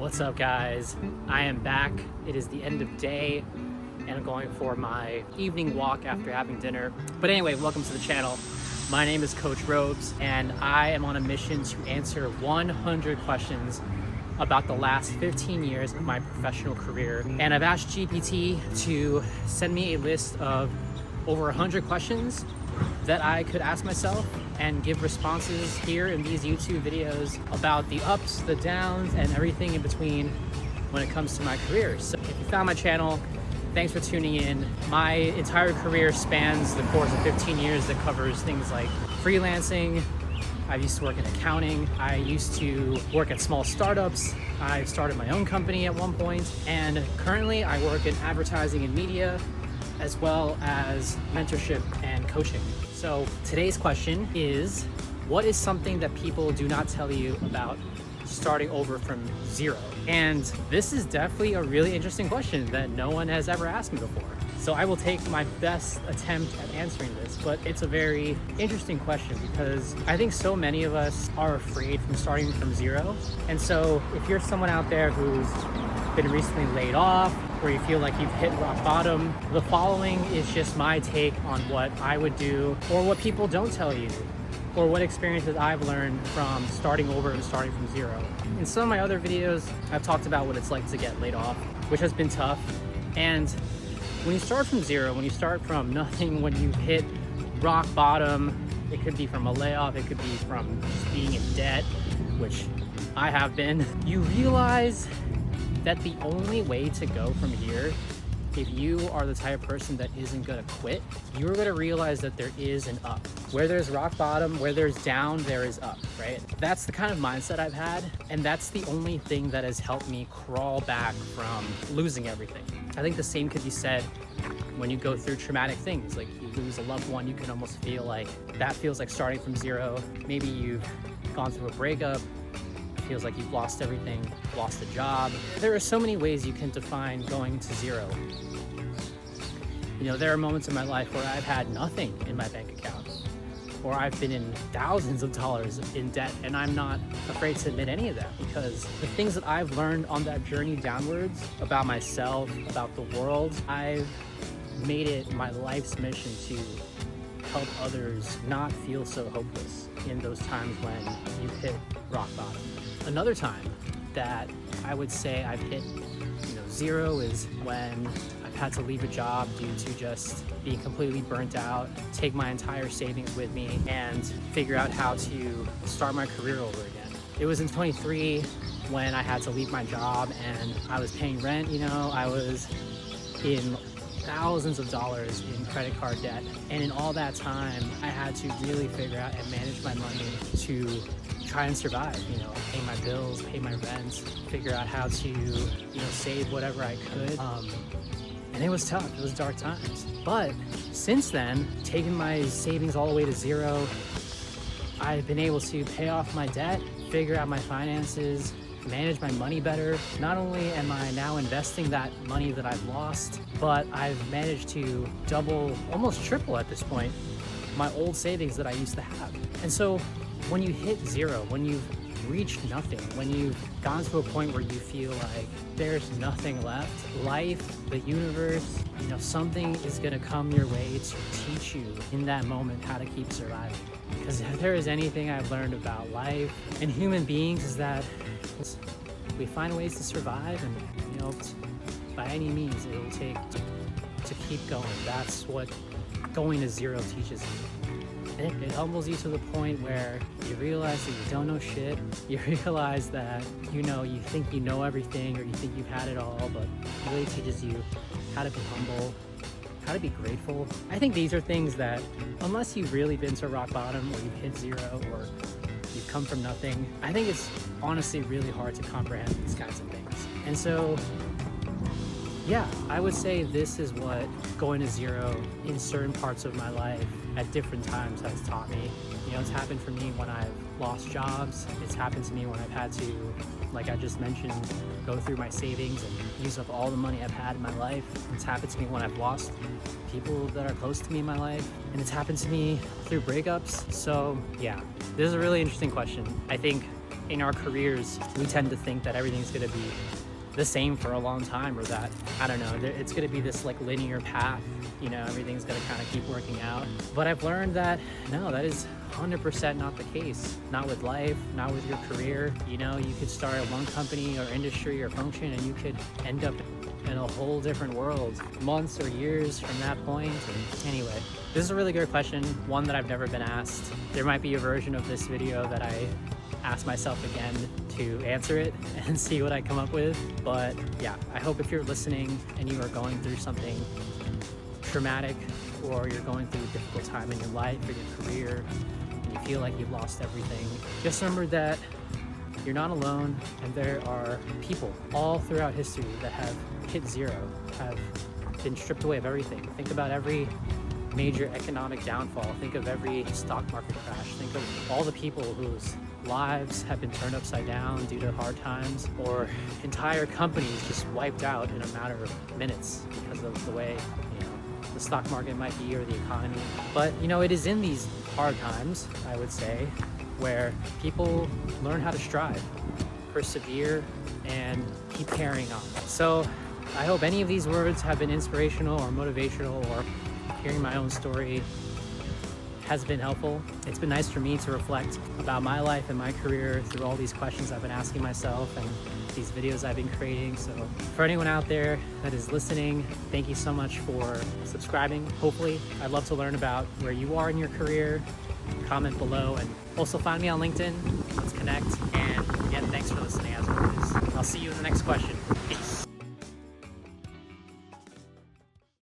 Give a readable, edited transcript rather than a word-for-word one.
What's up, guys? I am back. It is the end of day and I'm going for my evening walk after having dinner. But anyway, welcome to the channel. My name is Coach Robes and I am on a mission to answer 100 questions about the last 15 years of my professional career. And I've asked GPT to send me a list of over 100 questions that I could ask myself and give responses here in these YouTube videos about the ups, the downs, and everything in between when it comes to my career. So if you found my channel, thanks for tuning in. My entire career spans the course of 15 years that covers things like freelancing. I used to work in accounting. I used to work at small startups. I started my own company at one point, and currently I work in advertising and media, as well as mentorship and coaching. So today's question is, what is something that people do not tell you about starting over from zero? And this is definitely a really interesting question that no one has ever asked me before. So I will take my best attempt at answering this, but it's a very interesting question because I think so many of us are afraid from starting from zero. And so if you're someone out there who's been recently laid off, or you feel like you've hit rock bottom, the following is just my take on what I would do, or what people don't tell you, or what experiences I've learned from starting over and starting from zero. In some of my other videos, I've talked about what it's like to get laid off, which has been tough. And when you start from zero, when you start from nothing, when you've hit rock bottom, it could be from a layoff, it could be from just being in debt, which I have been, you realize that the only way to go from here, if you are the type of person that isn't gonna quit, you're gonna realize that there is an up. Where there's rock bottom, where there's down, there is up, right? That's the kind of mindset I've had, and that's the only thing that has helped me crawl back from losing everything. I think the same could be said when you go through traumatic things, like you lose a loved one, you can almost feel like that feels like starting from zero. Maybe you've gone through a breakup, feels like you've lost everything, lost a job. There are so many ways you can define going to zero. You know, there are moments in my life where I've had nothing in my bank account, or I've been in thousands of dollars in debt, and I'm not afraid to admit any of that because the things that I've learned on that journey downwards about myself, about the world, I've made it my life's mission to help others not feel so hopeless in those times when you've hit rock bottom. Another time that I would say I've hit, zero is when I've had to leave a job due to just being completely burnt out, take my entire savings with me, and figure out how to start my career over again. It was in 23 when I had to leave my job and I was paying rent, I was in thousands of dollars in credit card debt. And in all that time, I had to really figure out and manage my money to try and survive, pay my bills, pay my rent, figure out how to, save whatever I could. And it was tough, it was dark times. But since then, taking my savings all the way to zero, I've been able to pay off my debt, figure out my finances, manage my money better. Not only am I now investing that money that I've lost, but I've managed to double, almost triple at this point, my old savings that I used to have. And so when you hit zero, when you've reached nothing, when you've gone to a point where you feel like there's nothing left, life, the universe, something is gonna come your way to teach you in that moment how to keep surviving. Because if there is anything I've learned about life and human beings is that we find ways to survive, and by any means it'll take to keep going. That's what going to zero teaches you. It humbles you to the point where you realize that you don't know shit. You realize that you think you know everything, or you think you've had it all, but it really teaches you how to be humble, how to be grateful. I think these are things that, unless you've really been to rock bottom, or you've hit zero, or you've come from nothing, I think it's honestly really hard to comprehend these kinds of things. And so, yeah, I would say this is what going to zero in certain parts of my life at different times has taught me. You know, it's happened for me when I've lost jobs. It's happened to me when I've had to, like I just mentioned, go through my savings and use up all the money I've had in my life. It's happened to me when I've lost people that are close to me in my life. And it's happened to me through breakups. So yeah, this is a really interesting question. I think in our careers, we tend to think that everything's gonna be the same for a long time, or that, I don't know, it's gonna be this like linear path, you know, everything's gonna kind of keep working out. But I've learned that no, that is 100% not the case. Not with life, not with your career. You know, you could start at one company or industry or function and you could end up in a whole different world months or years from that point. And anyway, this is a really good question, one that I've never been asked. There might be a version of this video that I ask myself again to answer it and see what I come up with. But yeah, I hope if you're listening and you are going through something traumatic, or you're going through a difficult time in your life or your career and you feel like you've lost everything, just remember that you're not alone, and there are people all throughout history that have hit zero, have been stripped away of everything. Think about every major economic downfall. Think of every stock market crash. Think of all the people whose lives have been turned upside down due to hard times, or entire companies just wiped out in a matter of minutes because of the way, you know, the stock market might be, or the economy. But you know, it is in these hard times, I would say, where people learn how to strive, persevere, and keep carrying on. So I hope any of these words have been inspirational or motivational, or hearing my own story has been helpful. It's been nice for me to reflect about my life and my career through all these questions I've been asking myself and these videos I've been creating. So for anyone out there that is listening, thank you so much for subscribing. Hopefully, I'd love to learn about where you are in your career. Comment below, and also find me on LinkedIn. Let's connect. And again, thanks for listening as always. I'll see you in the next question. Peace.